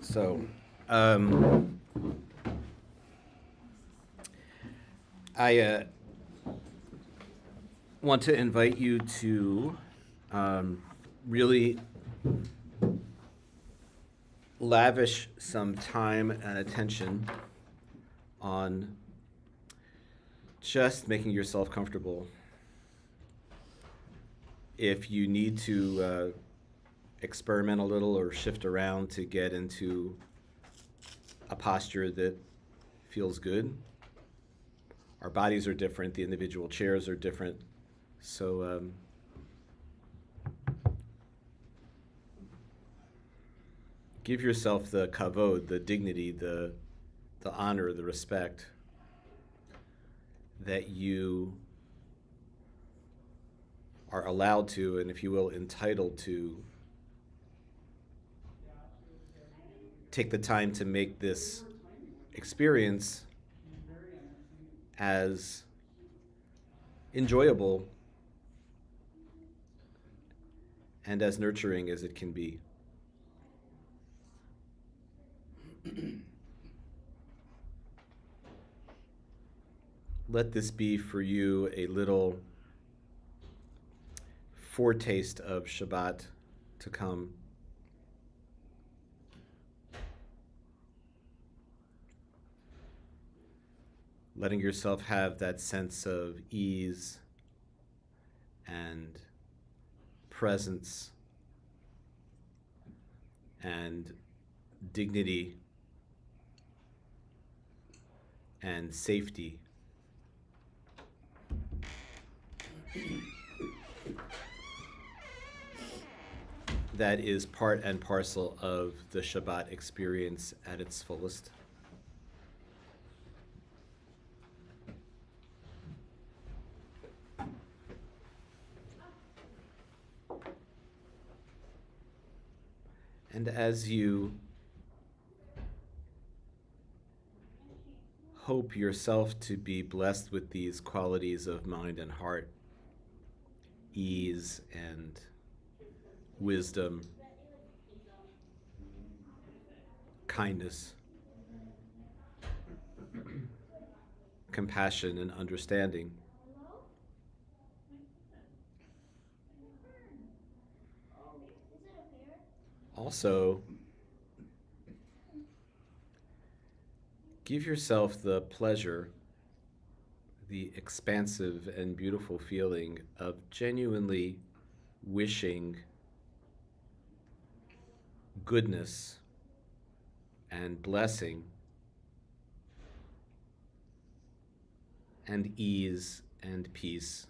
So, um, I want to invite you to really lavish some time and attention on just making yourself comfortable. If you need to experiment a little or shift around to get into a posture that feels good, our bodies are different, the individual chairs are different. So give yourself the kavod, the dignity, the honor, the respect that you are allowed to, and if you will, entitled to take the time to make this experience as enjoyable and as nurturing as it can be. Let this be for you a little foretaste of Shabbat to come. Letting yourself have that sense of ease and presence and dignity and safety. That is part and parcel of the Shabbat experience at its fullest. And as you hope yourself to be blessed with these qualities of mind and heart, ease and wisdom, kindness, compassion, and understanding, also give yourself the pleasure, the expansive and beautiful feeling of genuinely wishing goodness and blessing and ease and peace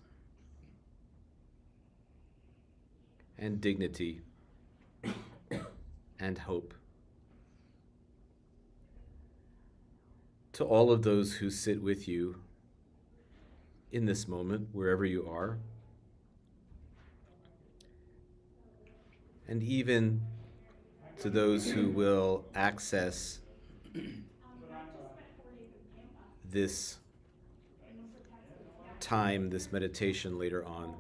and dignity and hope to all of those who sit with you in this moment, wherever you are, and even to those who will access this time, this meditation later on.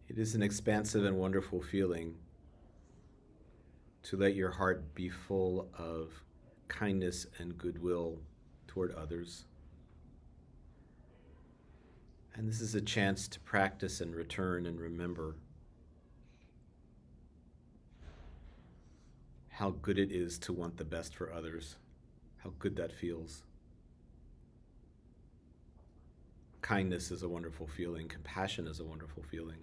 It is an expansive and wonderful feeling to let your heart be full of kindness and goodwill toward others. And this is a chance to practice and return and remember how good it is to want the best for others, how good that feels. Kindness is a wonderful feeling. Compassion is a wonderful feeling.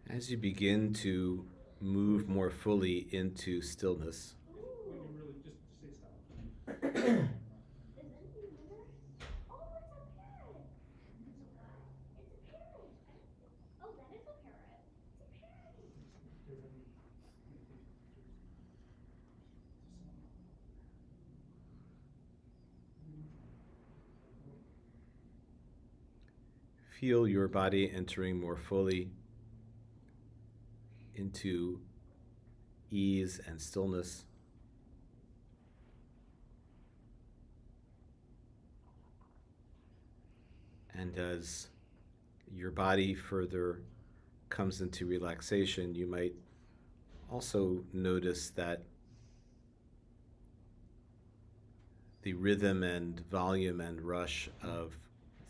As you begin to move more fully into stillness, Feel your body entering more fully into ease and stillness. And as your body further comes into relaxation, you might also notice that the rhythm and volume and rush of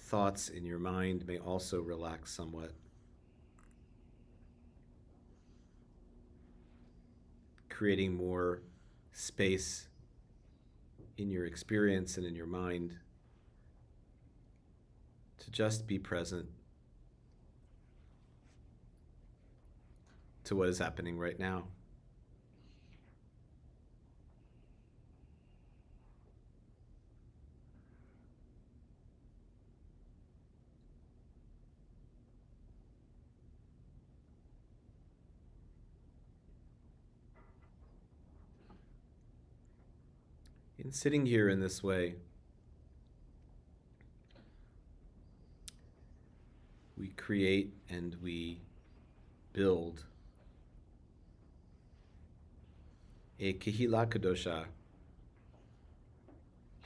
thoughts in your mind may also relax somewhat, creating more space in your experience and in your mind to just be present to what is happening right now. In sitting here in this way, we create and we build a kehila kadosha,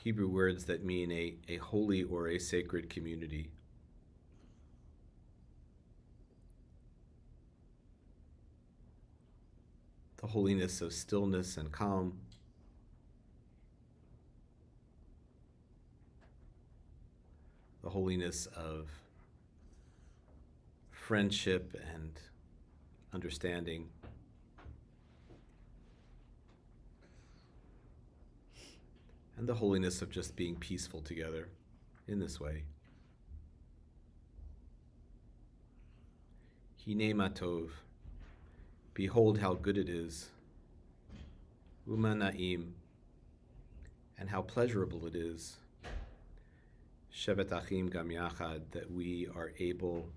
Hebrew words that mean a holy or a sacred community. The holiness of stillness and calm, the holiness of friendship and understanding, and the holiness of just being peaceful together in this way. Hine matov, behold how good it is, Uma na'im, and how pleasurable it is, Shevet Achim Gam Yachad, that we are able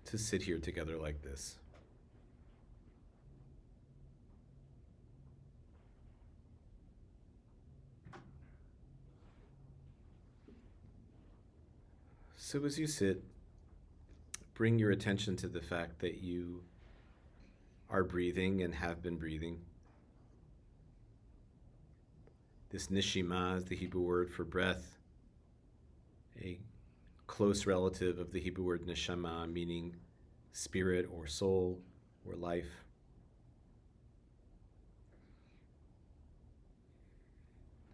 to sit here together like this. So as you sit, bring your attention to the fact that you are breathing and have been breathing. This nishima is the Hebrew word for breath, a close relative of the Hebrew word neshama, meaning spirit or soul or life.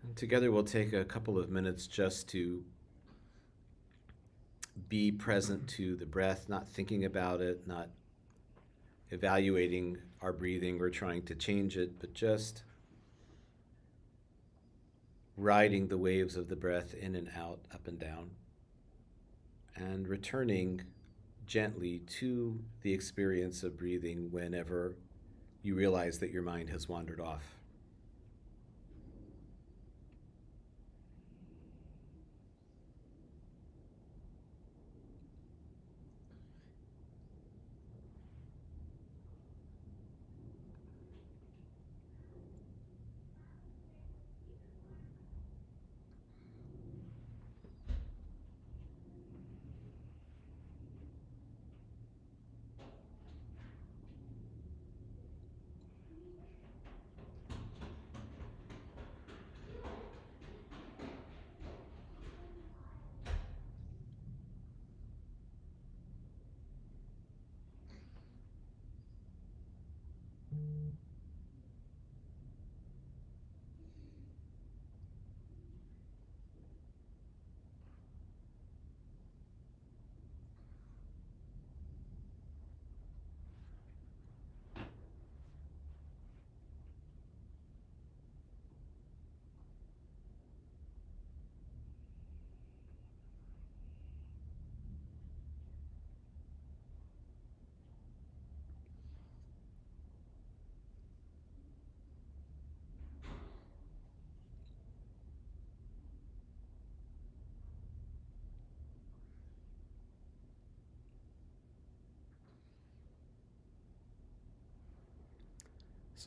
And together we'll take a couple of minutes just to be present to the breath, not thinking about it, not evaluating our breathing or trying to change it, but just riding the waves of the breath in and out, up and down, and returning gently to the experience of breathing whenever you realize that your mind has wandered off.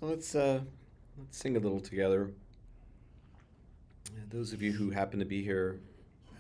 So let's sing a little together. And those of you who happen to be here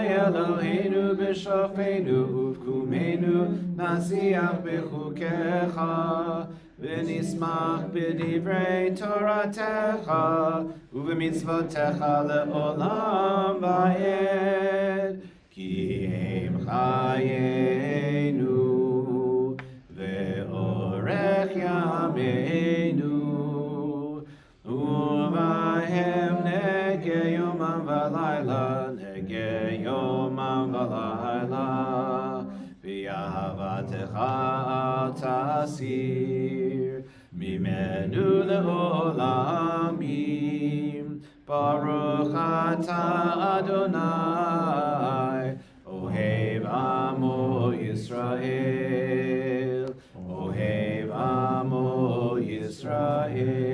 Eloheinu b'shofenu uvkumenu nasiach b'chukecha v'nismach b'divrei Toratecha uv'mitzvotecha le'olam va'ed ki hem chayenu ve'orech yameinu uvahem nege yomam v'layla nege yomam v'layla v'yahavatecha tasir mimenu le'olamim Baruch atah Adonai Ohev Amo Yisrael Ohev Amo Yisrael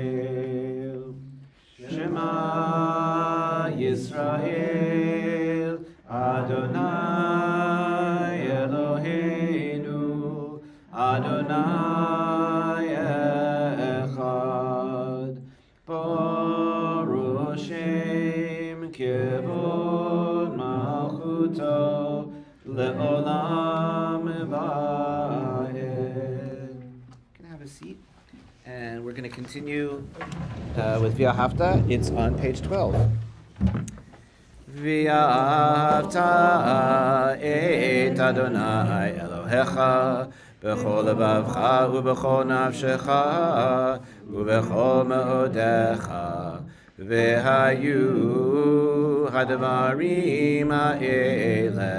Shema Yisrael Adonai Eloheinu Adonai Echad Baruch Shem Kevod Malchuto Le'olam Va'ed. Can I have a seat? And we're going to continue with V'ahavta. It's on page 12. V'ahavta et Adonai Elohecha b'chol levavcha u'b'chol nafshecha u'b'chol me'odecha v'hayu hadvarim ha'ele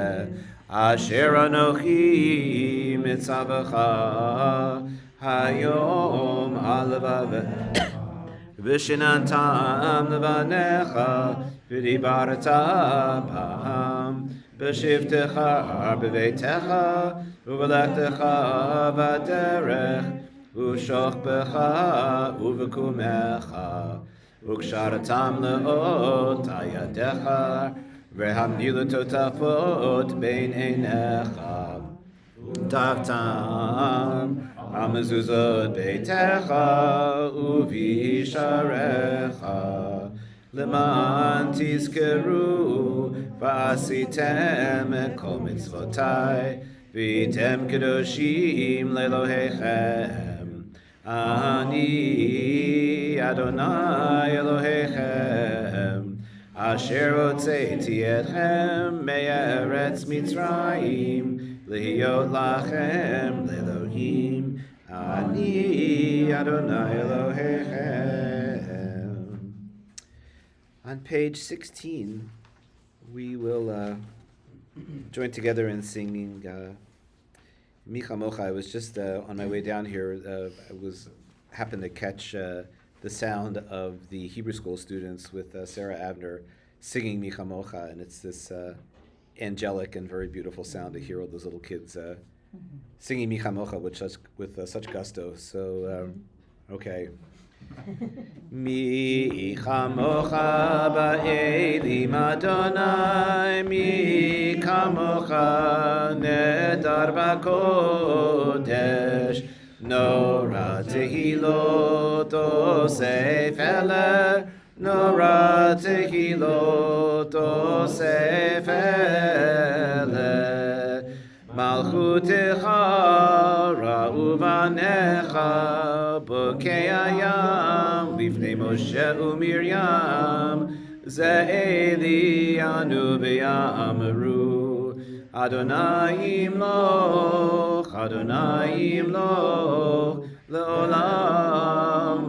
asher anochi mitzavacha hayom al-levavecha v'shinantam levanecha v'dibarta b'ham b'shivtecha b'veitecha u'v'lechtecha v'derech u'shochbecha u'v'kumecha u'ksharatam le'ot ayadecha v'hamnilu totafot bein einecha taftam המזוזות ביתך ובישעריך למען תזכרו ועשיתם כל מצוותיי והייתם קדושים לאלוהיכם אני אדוני אלוהיכם אשר הוצאתי אתכם מארץ מצרים להיות לכם לאלוהים אני Adonai Elohechem. On page 16, we will join together in singing Mi Chamocha. I was just on my way down here. I happened to catch the sound of the Hebrew school students with Sarah Abner singing Mi Chamocha, and it's this angelic and very beautiful sound to hear all those little kids singing Mi Chamocha with such gusto. So, okay. Mi Chamocha ba'elim Adonai, Mi Chamocha nedar b'kodesh, Nora tehilot osef ele, Nora tehilot osef ele. Malchutecha ra'uvanecha bokei hayam lifnei Moshe u'Miriam ze'elianu v'ya'amaru Adonai imloch le'olam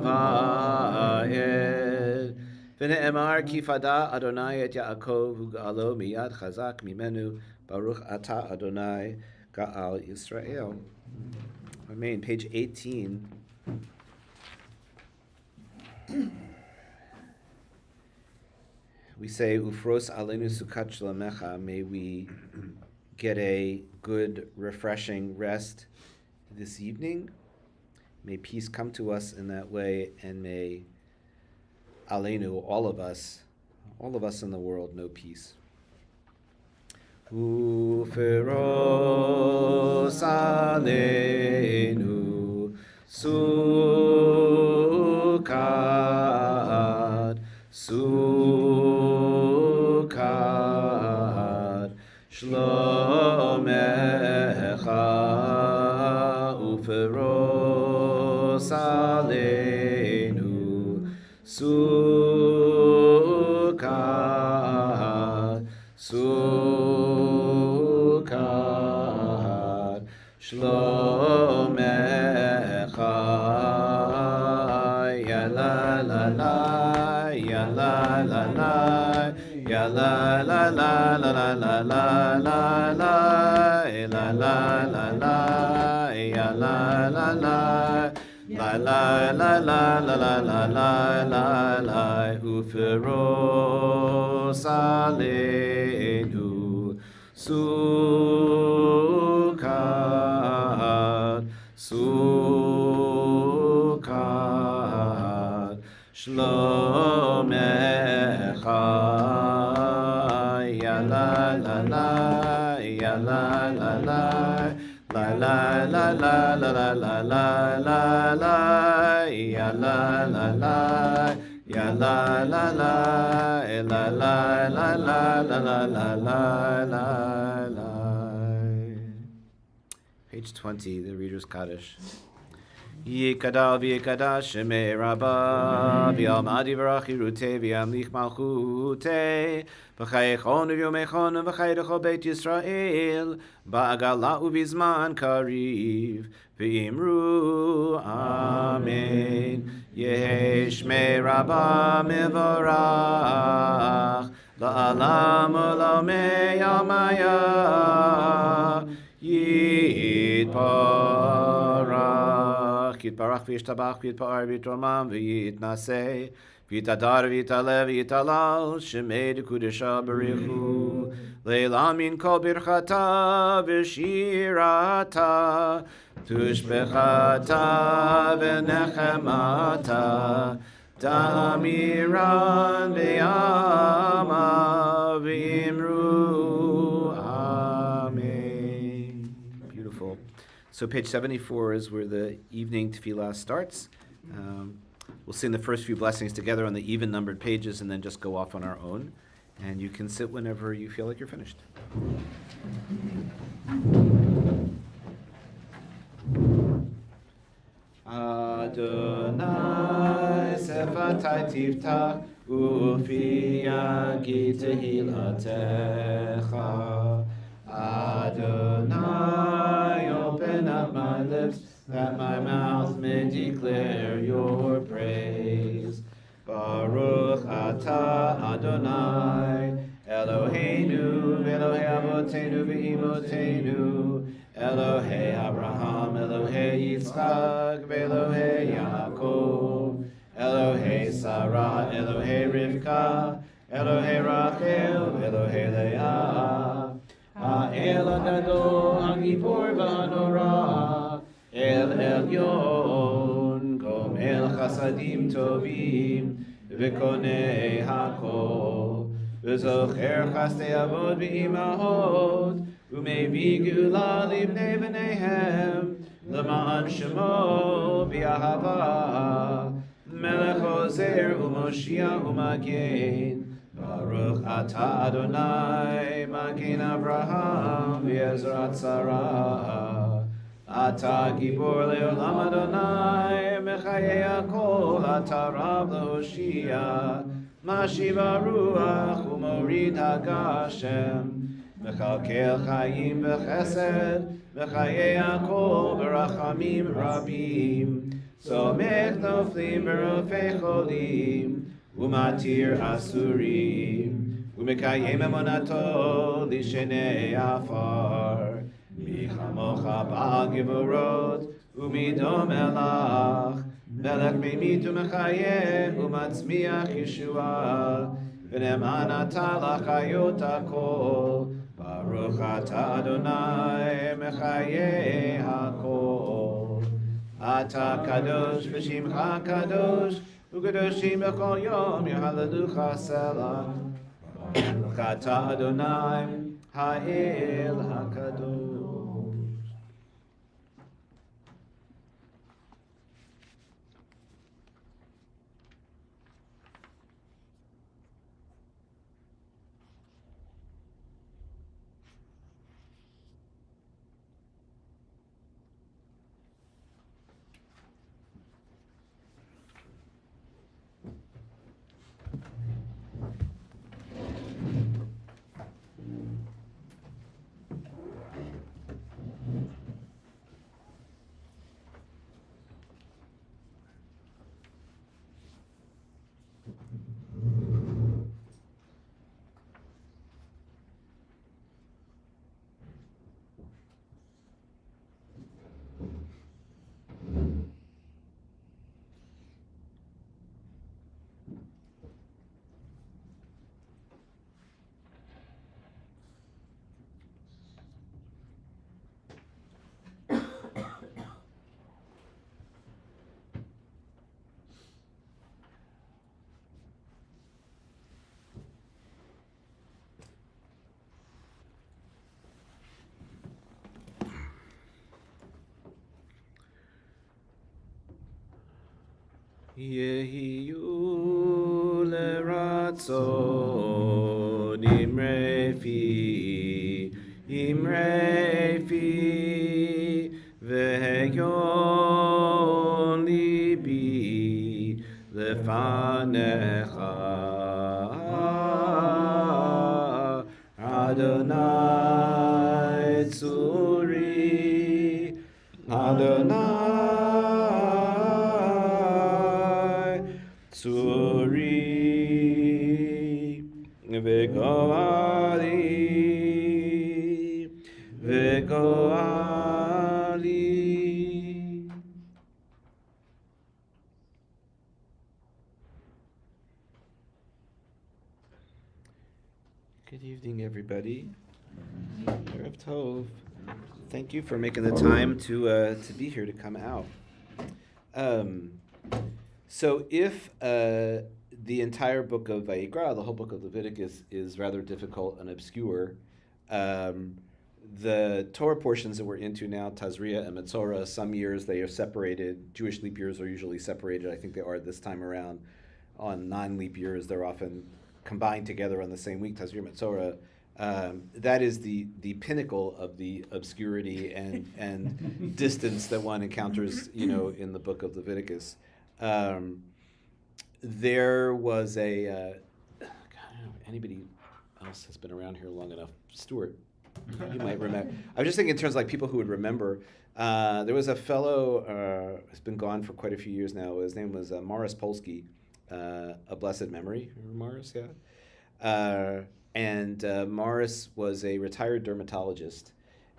va'ed v'ne'emar ki fada Adonai et Yaakov u'ga'alo miyad chazak mimenu Baruch atah Adonai Ga'al Yisrael. Amen. Page 18. We say, Ufros alenu sukat shalamecha. May we get a good, refreshing rest this evening. May peace come to us in that way, and may alenu, all of us in the world, know peace. Uferos alenu sukat Shlomecha uferos aleinu Sukkot, Sukkot, Shlomecha, ya la la la, ya la la la, ya la la la la la la la la la, la la la la, ya la la la. La la la la la la la la la la uferos aleinu Sukkot, Sukkot, Shlomecha, ya la la la, ya la la la. La la la la la la la la la la, ya la la la, ya la la la, la la la la la la la la la. Page 20, the Reader's Kaddish. Yikadal v'yikadash shemei Rabba v'yalmadi v'rachirute v'yamlich malchute v'chayechon v'yomechon v'chayrecho beit Yisrael ba'agala u'bizman kariv v'imru Amen. Yehi shmei Rabba mevorach la'alam u'lamei almaya yitparach Yitbarach v'yishtabach v'yitpa'ar v'yitromam v'yitnaseh v'yitadar v'yitaleh v'yitalal shemei dekudesha b'richu le'elam min kol birchata v'shirata tushbechata v'nechemata tamiran v'yama v'imru Amen. Beautiful. So page 74 is where the evening tefillah starts. We'll sing the first few blessings together on the even-numbered pages and then just go off on our own. And you can sit whenever you feel like you're finished. Adonai sefatai tiftach ufi yagi tehilatecha Adonai, open up my lips, that my mouth may declare your praise. Baruch atah Adonai, Eloheinu, Elohei Avotenu v'Imotenu, Elohei Abraham, Elohei Yitzchak, Elohei Yaakov, Elohei Sarah, Elohei Rivka, Elohei Rachel, Elohei Leah. El Gadol, Hagibor v'Hanora, El Elyon, Gomel Chasadim Tovim, V'konei Hakol, V'zocher Chastei Avot v'Imahot, U'mevi Gula Livnei V'neihem, L'ma'an Shemo B'Ahava, Melech Ozer U'Moshiach U'Magen, Baruch atah Adonai, Magen Avraham, v'Ezrat Sarah. Atah Gibor le'olam Adonai, Mechayei hakol, Atah Rav le'Hoshia, Mashiv haruach u'morid hagashem, Mechalkel chayim b'chesed, Mechayei hakol b'rachamim rabim, Somech noflim v'rofei cholim, Umatir asurim, umekayem emunato lishenei afar, michamocha ba'al givorot, umidom elach, melech meimit umechayeh, umatzmiach Yeshua, v'ne'eman atah lachayot hakol, baruch atah Adonai mechayeh hakol. Atah kadosh v'shimcha kadosh, Ugadoshim b'chol yom yehalelucha selah. Baruch atah Adonai ha'el hakadosh. יהיו לרצון אמרי פי והיון ליבי לפניך אדוני צורי אדוני צורי וגואלי. Good evening, everybody. Erev Tov. Thank you for making the time to be here, to come out. So if the entire book of Vayikra, the whole book of Leviticus, is rather difficult and obscure, the Torah portions that we're into now, Tazria and Metzora, some years they are separated. Jewish leap years are usually separated. I think they are this time around. On non-leap years, they're often combined together on the same week, Tazria and Metzora. That is the pinnacle of the obscurity and distance that one encounters, in the book of Leviticus. There was I don't know if anybody else has been around here long enough. Stuart, you might remember. I was just thinking in terms of like people who would remember. There was a fellow who's been gone for quite a few years now. His name was Morris Polsky, a blessed memory. Remember Morris? Yeah. And Morris was a retired dermatologist,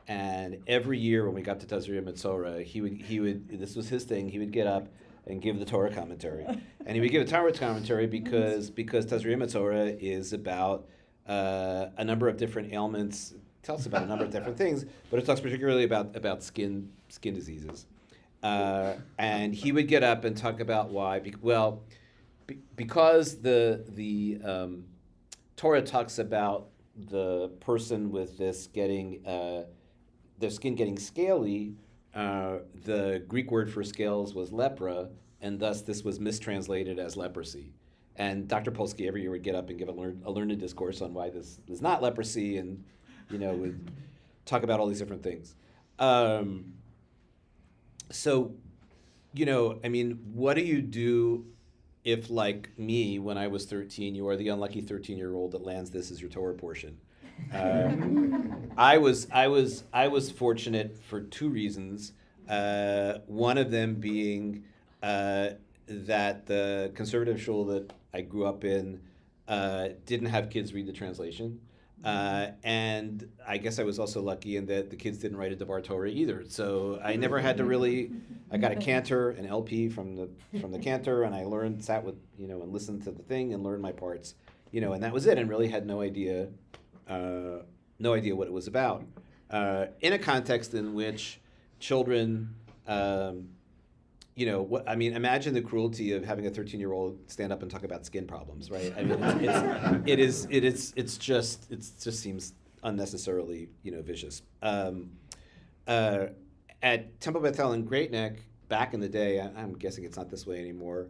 and every year when we got to Tazria Metzora, he would this was his thing. He would get up and give the Torah commentary, and he would give a Torah commentary because Tazria Metzora is about a number of different ailments. It tells about a number of different things, but it talks particularly about skin diseases, and he would get up and talk about why. Because the Torah talks about the person with this their skin getting scaly. The Greek word for scales was lepra, and thus this was mistranslated as leprosy. And Dr. Polsky every year would get up and give a learned discourse on why this is not leprosy, and would talk about all these different things. So, what do you do if, like me, when I was 13, you are the unlucky 13-year-old that lands this as your Torah portion? I was fortunate for two reasons. One of them being that the conservative shul that I grew up in didn't have kids read the translation. And I guess I was also lucky in that the kids didn't write a Devar Torah either. So I never had to I got a cantor, an LP from the cantor, and I sat with, and listened to the thing and learned my parts, and that was it, and really had no idea what it was about. In a context in which children, imagine the cruelty of having a 13-year-old stand up and talk about skin problems, right? I mean, it just seems unnecessarily, vicious. At Temple Bethel in Great Neck, back in the day, I'm guessing it's not this way anymore,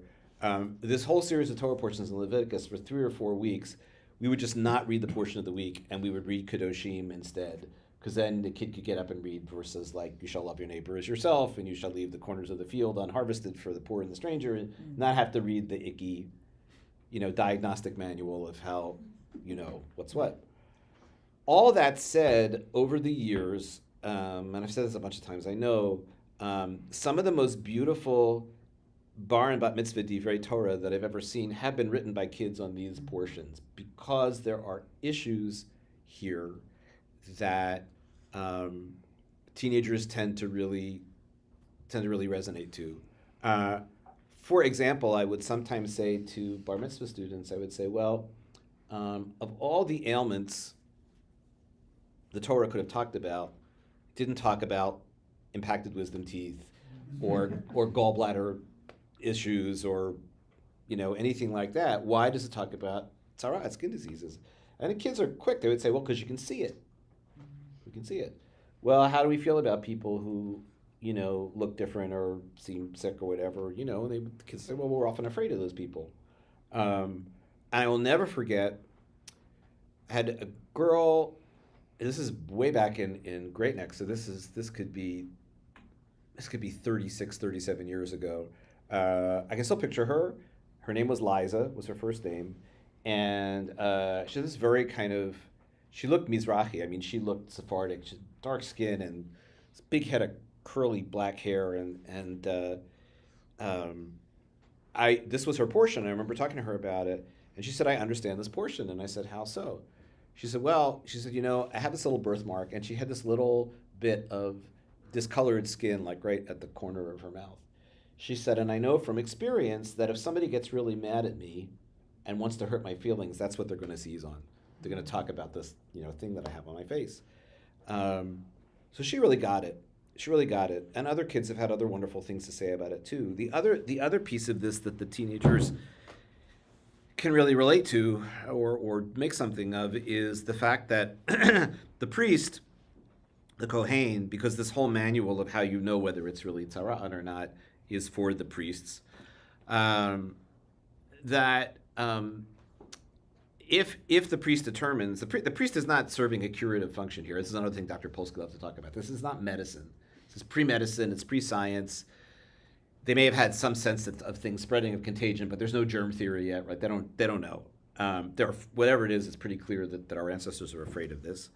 this whole series of Torah portions in Leviticus for 3 or 4 weeks, we would just not read the portion of the week, and we would read Kedoshim instead. Because then the kid could get up and read verses like, you shall love your neighbor as yourself, and you shall leave the corners of the field unharvested for the poor and the stranger, and not have to read the icky, diagnostic manual of how, what's what. All that said, over the years, and I've said this a bunch of times, I know, some of the most beautiful bar and bat mitzvah divrei Torah that I've ever seen have been written by kids on these portions, because there are issues here that teenagers tend to really resonate to. For example, I would sometimes say to bar mitzvah students, I would say, well, of all the ailments the Torah could have talked about, didn't talk about impacted wisdom teeth or gallbladder issues or anything like that. Why does it talk about tzara, skin diseases? And the kids are quick. They would say, well, because you can see it. We can see it. Well, how do we feel about people who, look different or seem sick or whatever, and the kids say, well, we're often afraid of those people. I will never forget, I had a girl, this is way back in Great Neck, so this could be 36, 37 years ago. I can still picture her. Her name was Liza, was her first name. And she had this very she looked Mizrahi. I mean, she looked Sephardic. She had dark skin and this big head of curly black hair. This was her portion. I remember talking to her about it. And she said, I understand this portion. And I said, how so? She said, I have this little birthmark. And she had this little bit of discolored skin, like right at the corner of her mouth. She said, and I know from experience that if somebody gets really mad at me and wants to hurt my feelings, that's what they're going to seize on. They're going to talk about this, thing that I have on my face. So she really got it. She really got it. And other kids have had other wonderful things to say about it too. The other piece of this that the teenagers can really relate to or make something of is the fact that the priest, the Kohen, because this whole manual of how you know whether it's really tzara'at or not is for the priests, if the priest determines, the priest is not serving a curative function here. This is another thing Dr. Polsky loves to talk about. This is not medicine. This is pre-medicine. It's pre-science. They may have had some sense of things spreading, of contagion, but there's no germ theory yet, right? They don't know. Whatever it is, it's pretty clear that our ancestors are afraid of this.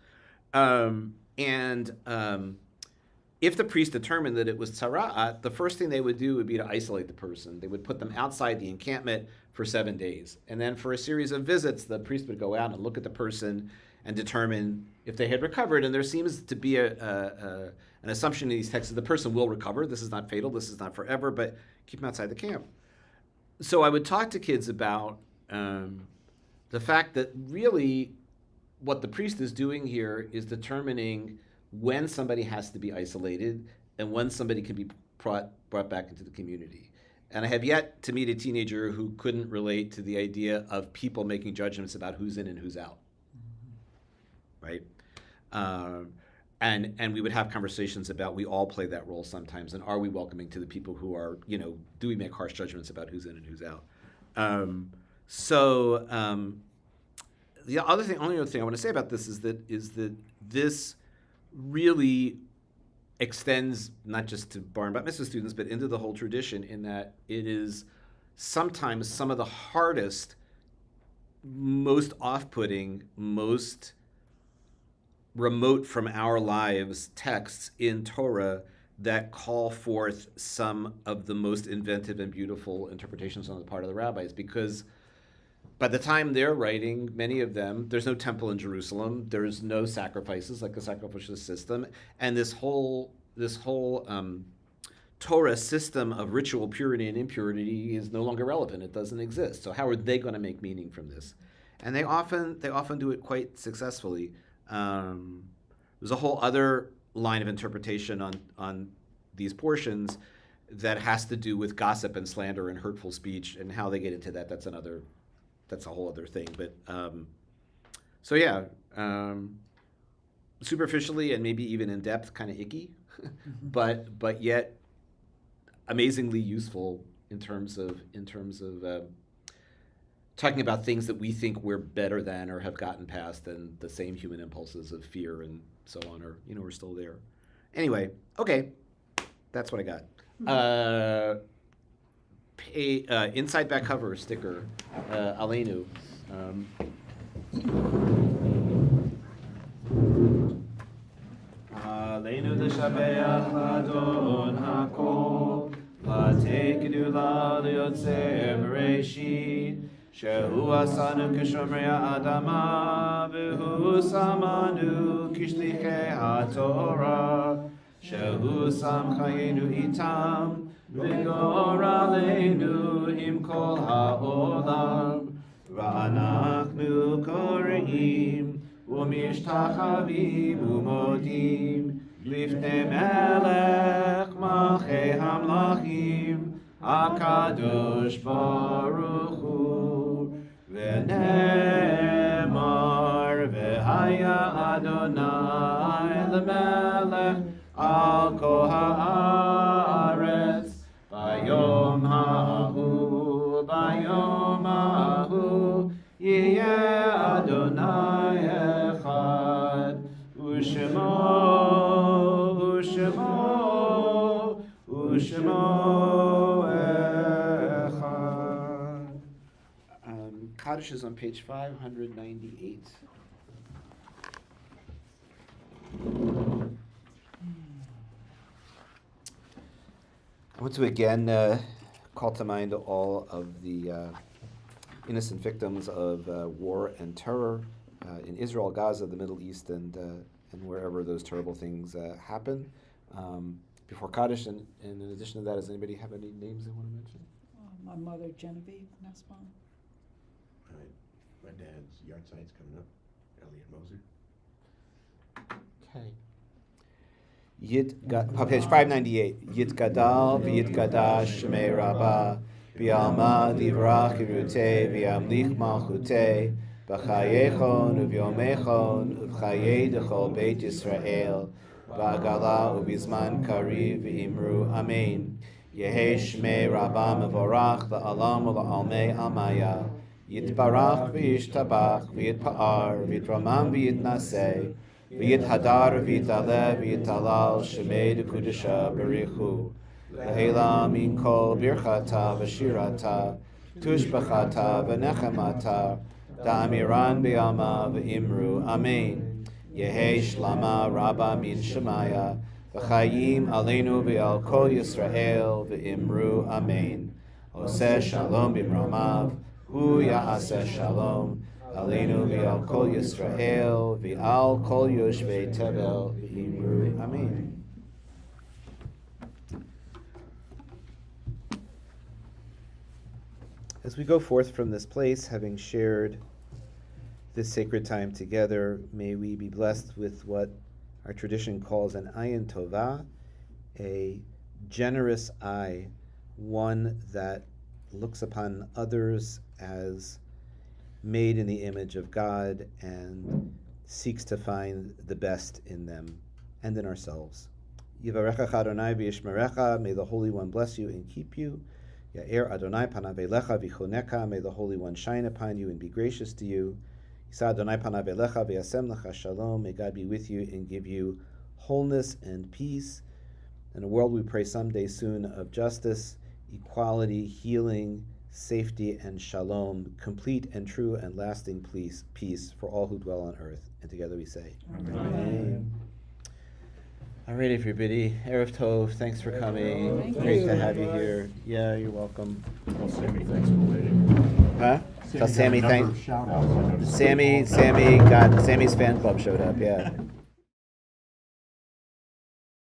If the priest determined that it was tzara'at, the first thing they would do would be to isolate the person. They would put them outside the encampment for 7 days. And then for a series of visits, the priest would go out and look at the person and determine if they had recovered. And there seems to be an assumption in these texts that the person will recover. This is not fatal. This is not forever, but keep them outside the camp. So I would talk to kids about the fact that really what the priest is doing here is determining when somebody has to be isolated and when somebody can be brought back into the community. And I have yet to meet a teenager who couldn't relate to the idea of people making judgments about who's in and who's out, right? And we would have conversations about we all play that role sometimes, and are we welcoming to the people who are, do we make harsh judgments about who's in and who's out? The only other thing I want to say about this is that this really extends not just to bar and bat mitzvah students, but into the whole tradition, in that it is sometimes some of the hardest, most off-putting, most remote from our lives texts in Torah that call forth some of the most inventive and beautiful interpretations on the part of the rabbis, because by the time they're writing, many of them, there's no temple in Jerusalem, there's no sacrifices like the sacrificial system, and this whole Torah system of ritual purity and impurity is no longer relevant. It doesn't exist. So how are they going to make meaning from this? And they often do it quite successfully. There's a whole other line of interpretation on these portions that has to do with gossip and slander and hurtful speech, and how they get into that. That's a whole other thing. But superficially and maybe even in depth, kind of icky, but yet amazingly useful in terms of talking about things that we think we're better than or have gotten past, and the same human impulses of fear and so on are, we're still there. Anyway, okay, that's what I got. Inside back cover sticker, Aleinu. Aleinu l'shabeach l'adon hakol, l'tei gedula l'yotzei b'reishit, shehu asanu k'shomrei ha'adama, v'hu samanu k'shlichei ha'torah, shehu sam chayenu itam, v'gor aleinu im kol ha'olam, v'anachnu koreim, u'mishtachavim u'modim, lifnei melech malchei hamlachim, HaKadosh Baruch Hu, v'nemar v'haya Adonai l'melech al kol haaretz, bayom ha'ahu, yeh Adonai echad, u'shemo echad. Kaddish is on page 598. I want to again call to mind all of the innocent victims of war and terror in Israel, Gaza, the Middle East, and wherever those terrible things happen. Before Kaddish, and in addition to that, does anybody have any names they want to mention? My mother, Genevieve Nussbaum. My dad's yard site's coming up, Elliot Moser. Okay. Page 598. Yit Gadal, V'yit Gadash, Shemei Rabba, V'yalma, Livrach, V'yute, V'yamlich Malchute, B'chayechon, U'vyomechon, U'v'chayei D'chol Beit Yisrael, Ba'agala, U'vizman Kariv, V'imru, Amen. Yehei Shmei Rabba Mevorach, La'alam U'la'almei Amaya, Yitbarach V'yishtabach, V'yitpa'ar, V'yitramam V'yitnaseh, V'yithadar v'yitaleh v'yitalal shemei d'kudesha berichu Le'ela min kol birchata v'shirata tushbachata v'nechemata da'amiran b'yalma v'imru Amen. Yehei shlama rabba min shemaya v'chayim aleinu v'al kol Yisrael v'imru Amen. Oseh shalom b'mramav hu ya'aseh shalom Aleinu v'al kol Yisrael v'al kol yoshvei tevel v'imru Amen. As we go forth from this place, having shared this sacred time together, may we be blessed with what our tradition calls an ayin tovah, a generous eye, one that looks upon others as made in the image of God and seeks to find the best in them and in ourselves. Yivarecha Adonai v'yishmerecha, may the Holy One bless you and keep you. Ya'er Adonai panav elecha v'choneka, may the Holy One shine upon you and be gracious to you. Yisa Adonai panav elecha v'yasem lecha shalom, may God be with you and give you wholeness and peace. In a world we pray someday soon of justice, equality, healing, safety, and shalom, complete and true and lasting peace for all who dwell on earth. And together we say, Amen. All right, everybody. Erev Tov, thanks for coming. Thank Great you. to have you here. Yeah, you're welcome. Tell Sammy thanks for waiting. Huh? Tell Sammy got a number thanks. of shout outs. Sammy's fan club showed up, yeah.